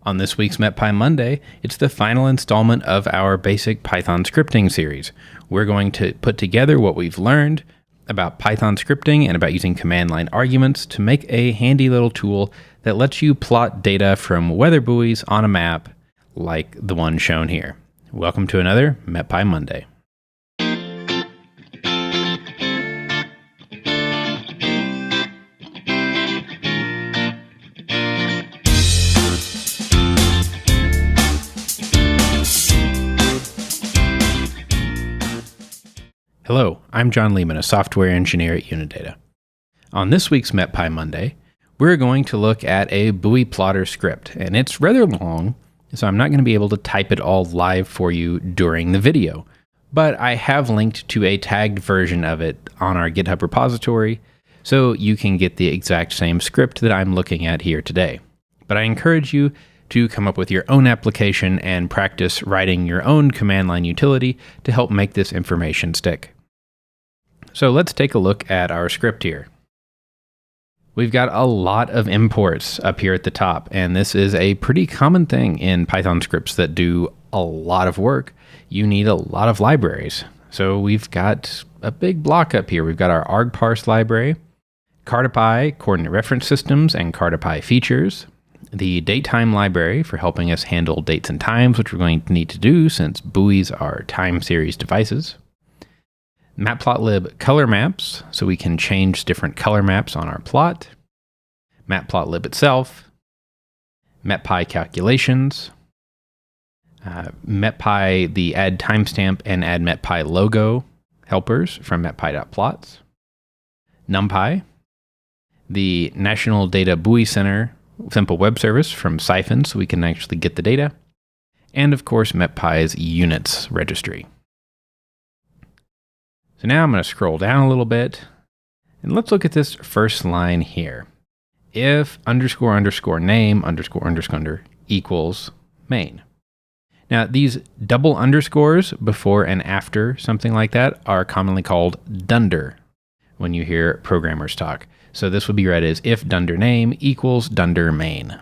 On this week's MetPy Monday, it's the final installment of our basic Python scripting series. We're going to put together what we've learned about Python scripting and about using command line arguments to make a handy little tool that lets you plot data from weather buoys on a map like the one shown here. Welcome to another MetPy Monday. Hello, I'm John Lehman, a software engineer at Unidata. On this week's MetPy Monday, we're going to look at a buoy plotter script, and it's rather long, so I'm not going to be able to type it all live for you during the video, but I have linked to a tagged version of it on our GitHub repository, so you can get the exact same script that I'm looking at here today. But I encourage you to come up with your own application and practice writing your own command line utility to help make this information stick. So let's take a look at our script here. We've got a lot of imports up here at the top, and this is a pretty common thing in Python scripts that do a lot of work. You need a lot of libraries. So we've got a big block up here. We've got our argparse library, CartoPy coordinate reference systems and CartoPy features, the datetime library for helping us handle dates and times, which we're going to need to do since buoys are time series devices. Matplotlib color maps, so we can change different color maps on our plot. Matplotlib itself. MetPy calculations. MetPy, the add timestamp and add MetPy logo helpers from metpy.plots. NumPy. The National Data Buoy Center simple web service from Siphon, so we can actually get the data. And of course, MetPy's units registry. So now I'm going to scroll down a little bit, and let's look at this first line here. If __name__ equals main. Now these double underscores before and after something like that are commonly called dunder when you hear programmers talk. So this would be read as if dunder name equals dunder main.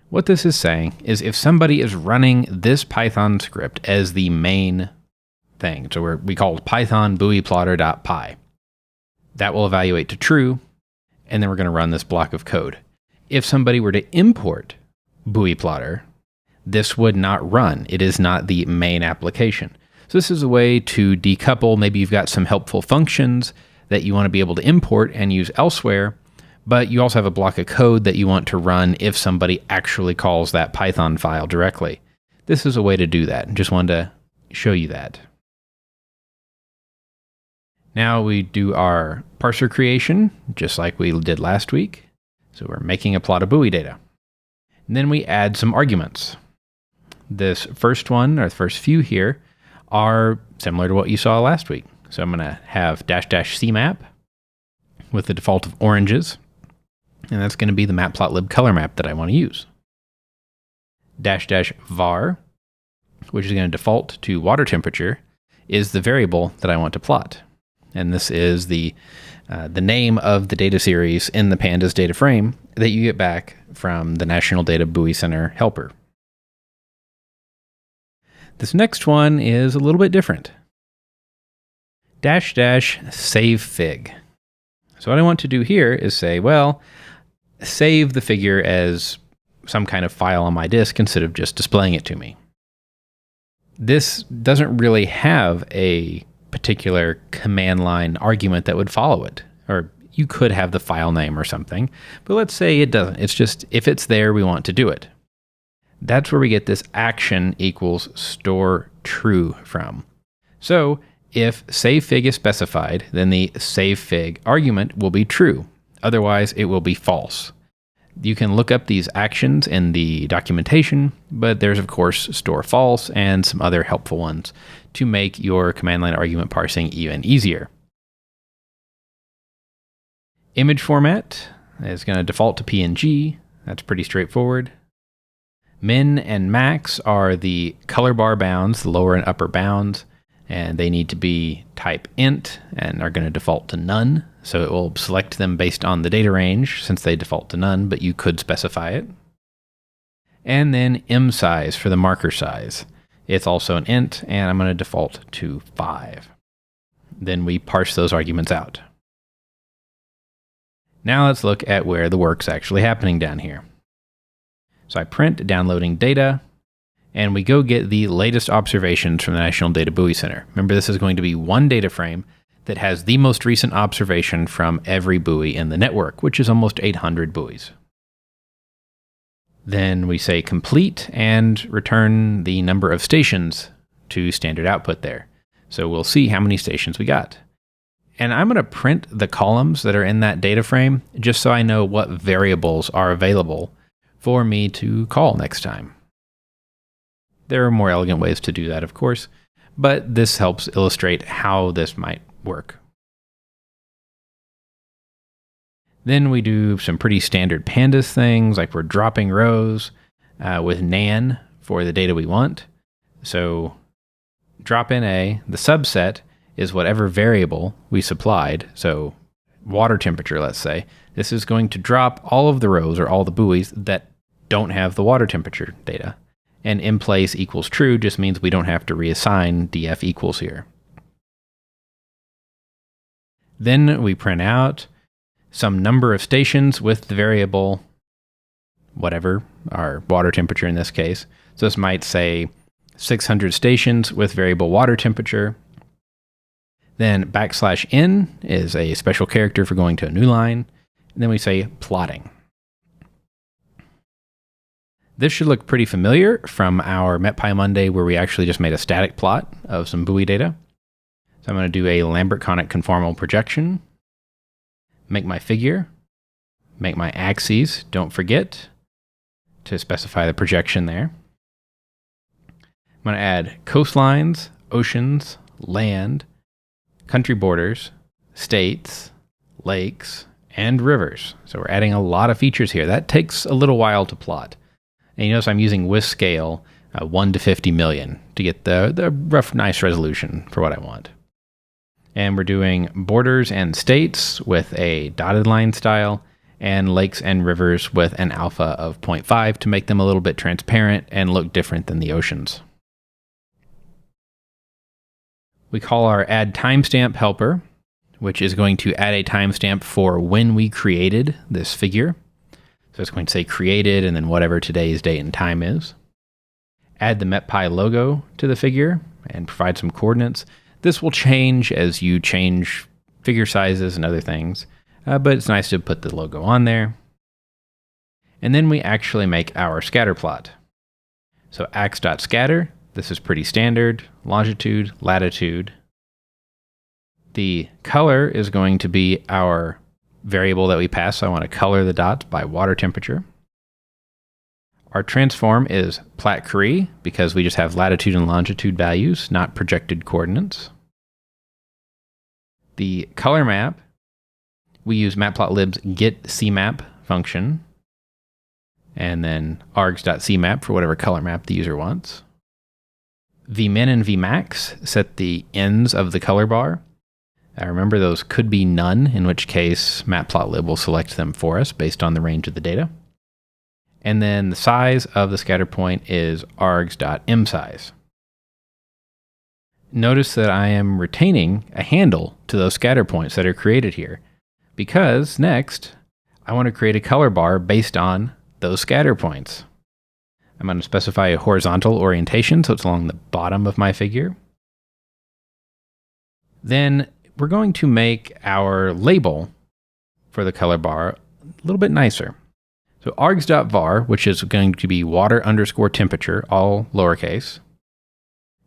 What this is saying is if somebody is running this Python script as the main thing, so we call it Python buoy plotter.py. That will evaluate to true, and then we're going to run this block of code. If somebody were to import buoy plotter, this would not run. It is not the main application. So this is a way to decouple. Maybe you've got some helpful functions that you want to be able to import and use elsewhere, but you also have a block of code that you want to run if somebody actually calls that Python file directly. This is a way to do that. Just wanted to show you that. Now we do our parser creation, just like we did last week. So we're making a plot of buoy data. And then we add some arguments. This first one, or the first few here, are similar to what you saw last week. So I'm going to have --cmap with the default of oranges. And that's going to be the matplotlib color map that I want to use. --var, which is going to default to water temperature, is the variable that I want to plot. And this is the name of the data series in the pandas data frame that you get back from the National Data Buoy Center helper. This next one is a little bit different. --savefig. So what I want to do here is say, well, save the figure as some kind of file on my disk instead of just displaying it to me. This doesn't really have a particular command line argument that would follow it. Or you could have the file name or something, but let's say it doesn't. It's just, if it's there, we want to do it. That's where we get this action equals store true from. So if savefig is specified, then the savefig argument will be true. Otherwise, it will be false. You can look up these actions in the documentation, but there's of course store false and some other helpful ones to make your command line argument parsing even easier. Image format is going to default to PNG. That's pretty straightforward. Min and max are the color bar bounds, the lower and upper bounds, and they need to be type int and are going to default to none. So it will select them based on the data range since they default to none, but you could specify it. and then m size for the marker size. It's also an int, and I'm going to default to 5. Then we parse those arguments out. Now let's look at where the work's actually happening down here. So I print downloading data, and we go get the latest observations from the National Data Buoy Center. Remember, this is going to be one data frame that has the most recent observation from every buoy in the network, which is almost 800 buoys. Then we say complete and return the number of stations to standard output there. So we'll see how many stations we got. And I'm going to print the columns that are in that data frame just so I know what variables are available for me to call next time. There are more elegant ways to do that, of course, but this helps illustrate how this might work. Then we do some pretty standard pandas things, like we're dropping rows with nan for the data we want. So drop in a, the subset is whatever variable we supplied. So water temperature, let's say. This is going to drop all of the rows or all the buoys that don't have the water temperature data. And in place equals true just means we don't have to reassign df equals here. Then we print out some number of stations with the variable, whatever, our water temperature in this case. So this might say 600 stations with variable water temperature. Then \n is a special character for going to a new line. And then we say plotting. This should look pretty familiar from our MetPy Monday where we actually just made a static plot of some buoy data. So I'm going to do a Lambert-Conic conformal projection, make my figure, make my axes. Don't forget to specify the projection there. I'm going to add coastlines, oceans, land, country borders, states, lakes, and rivers. So we're adding a lot of features here. That takes a little while to plot. And you notice I'm using with scale 1 to 50 million to get the rough, nice resolution for what I want. And we're doing borders and states with a dotted line style, and lakes and rivers with an alpha of 0.5 to make them a little bit transparent and look different than the oceans. We call our add timestamp helper, which is going to add a timestamp for when we created this figure. So it's going to say created and then whatever today's date and time is. Add the MetPy logo to the figure and provide some coordinates. This will change as you change figure sizes and other things, but it's nice to put the logo on there. And then we actually make our scatter plot. So ax.scatter, this is pretty standard, longitude, latitude. The color is going to be our variable that we pass, so I want to color the dots by water temperature. Our transform is Platt-Curie because we just have latitude and longitude values, not projected coordinates. The color map, we use matplotlib's getCmap function, and then args.cmap for whatever color map the user wants. Vmin and vmax set the ends of the color bar. Remember, those could be none, in which case matplotlib will select them for us based on the range of the data. And then the size of the scatter point is args.msize. Notice that I am retaining a handle to those scatter points that are created here, because next I want to create a color bar based on those scatter points. I'm going to specify a horizontal orientation, so it's along the bottom of my figure. Then we're going to make our label for the color bar a little bit nicer. So args.var, which is going to be water underscore temperature, all lowercase.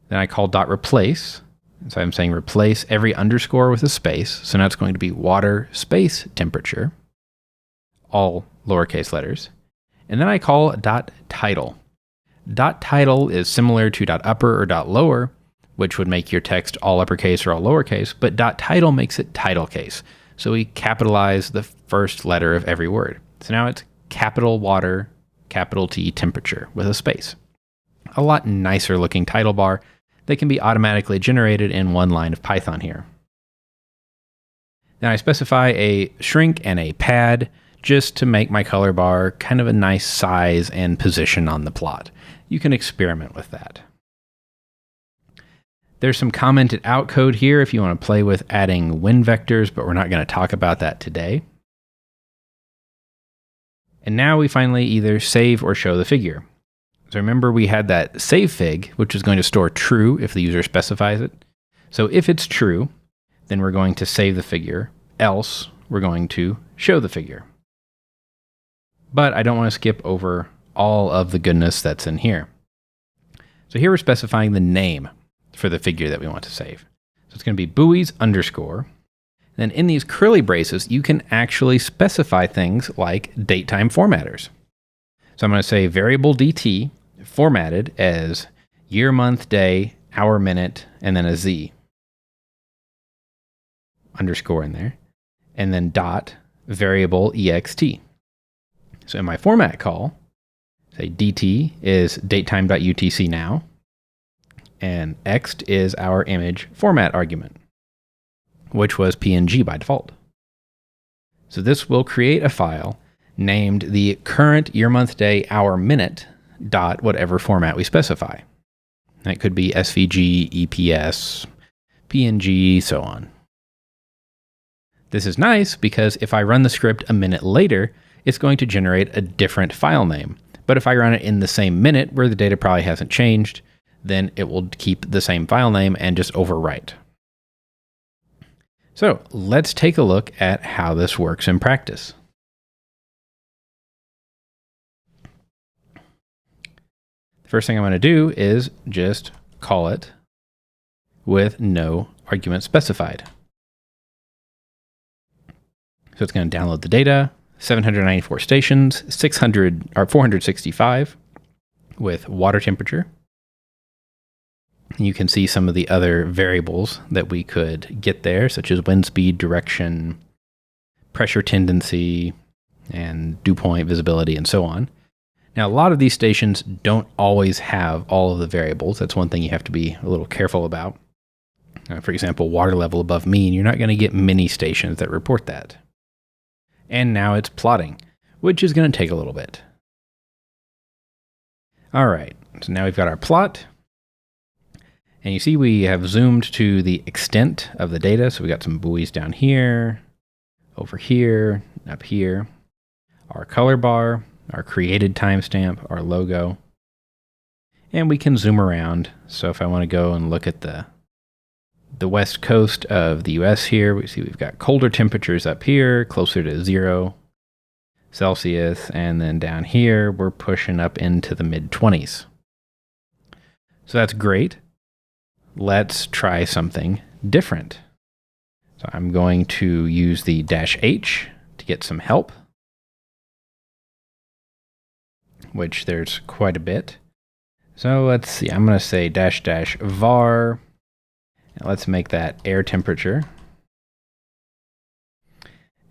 Then I call .replace. So I'm saying replace every underscore with a space. So now it's going to be water space temperature, all lowercase letters. And then I call .title. .title is similar to .upper or .lower, which would make your text all uppercase or all lowercase, but .title makes it title case. So we capitalize the first letter of every word. So now it's capital water, capital T temperature with a space. A lot nicer looking title bar that can be automatically generated in one line of Python here. Now I specify a shrink and a pad just to make my color bar kind of a nice size and position on the plot. You can experiment with that. There's some commented out code here if you want to play with adding wind vectors, but we're not going to talk about that today. And now we finally either save or show the figure. So remember we had that save fig, which is going to store true if the user specifies it. So if it's true, then we're going to save the figure, else we're going to show the figure. But I don't want to skip over all of the goodness that's in here. So here we're specifying the name for the figure that we want to save. So it's going to be buoys underscore. Then in these curly braces, you can actually specify things like datetime formatters. So I'm going to say variable DT formatted as year, month, day, hour, minute, and then a Z underscore in there, and then dot variable EXT. So in my format call, say DT is datetime.utc now, and ext is our image format argument, which was PNG by default. So this will create a file named the current year, month, day, hour, minute dot whatever format we specify. That could be SVG, EPS, PNG, so on. This is nice because if I run the script a minute later, it's going to generate a different file name. But if I run it in the same minute where the data probably hasn't changed, then it will keep the same file name and just overwrite. So let's take a look at how this works in practice. The first thing I'm going to do is just call it with no argument specified. So it's going to download the data, 794 stations, 465 with water temperature. You can see some of the other variables that we could get there, such as wind speed, direction, pressure tendency, and dew point, visibility, and so on. Now, a lot of these stations don't always have all of the variables. That's one thing you have to be a little careful about. For example, water level above mean, you're not going to get many stations that report that. And now it's plotting, which is going to take a little bit. All right, so now we've got our plot. And you see we have zoomed to the extent of the data. So we got some buoys down here, over here, up here. Our color bar, our created timestamp, our logo. And we can zoom around. So if I want to go and look at the west coast of the US here, we see we've got colder temperatures up here, closer to 0 Celsius. And then down here, we're pushing up into the mid-20s. So that's great. Let's try something different. So I'm going to use the -H to get some help, which there's quite a bit. So let's see, I'm going to say --var. Let's make that air temperature.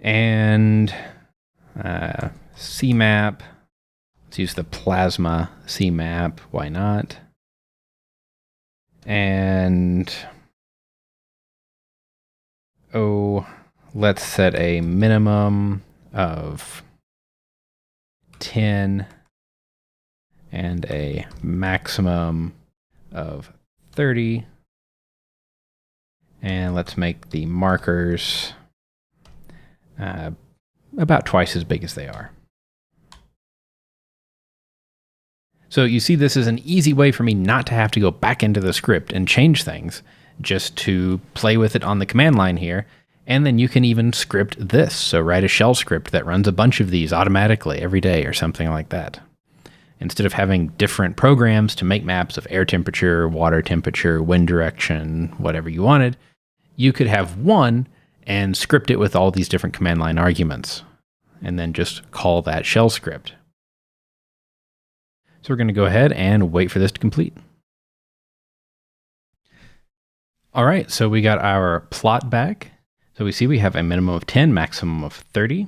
And CMAP. Let's use the plasma CMAP. Why not? And let's set a minimum of 10 and a maximum of 30. And let's make the markers about twice as big as they are. So you see, this is an easy way for me not to have to go back into the script and change things, just to play with it on the command line here. And then you can even script this. So write a shell script that runs a bunch of these automatically every day or something like that. Instead of having different programs to make maps of air temperature, water temperature, wind direction, whatever you wanted, you could have one and script it with all these different command line arguments, and then just call that shell script. So we're going to go ahead and wait for this to complete. All right, so we got our plot back. So we see we have a minimum of 10, maximum of 30,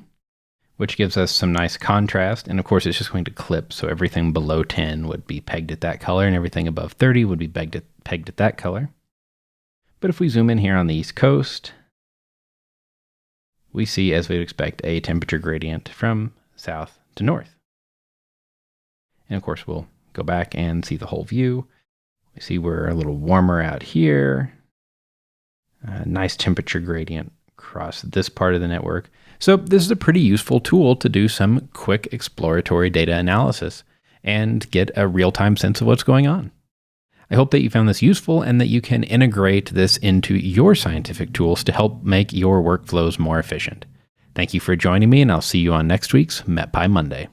which gives us some nice contrast. And of course, it's just going to clip. So everything below 10 would be pegged at that color, and everything above 30 would be pegged at that color. But if we zoom in here on the East Coast, we see, as we'd expect, a temperature gradient from south to north. And of course, we'll go back and see the whole view. We see we're a little warmer out here. A nice temperature gradient across this part of the network. So this is a pretty useful tool to do some quick exploratory data analysis and get a real-time sense of what's going on. I hope that you found this useful and that you can integrate this into your scientific tools to help make your workflows more efficient. Thank you for joining me, and I'll see you on next week's MetPy Monday.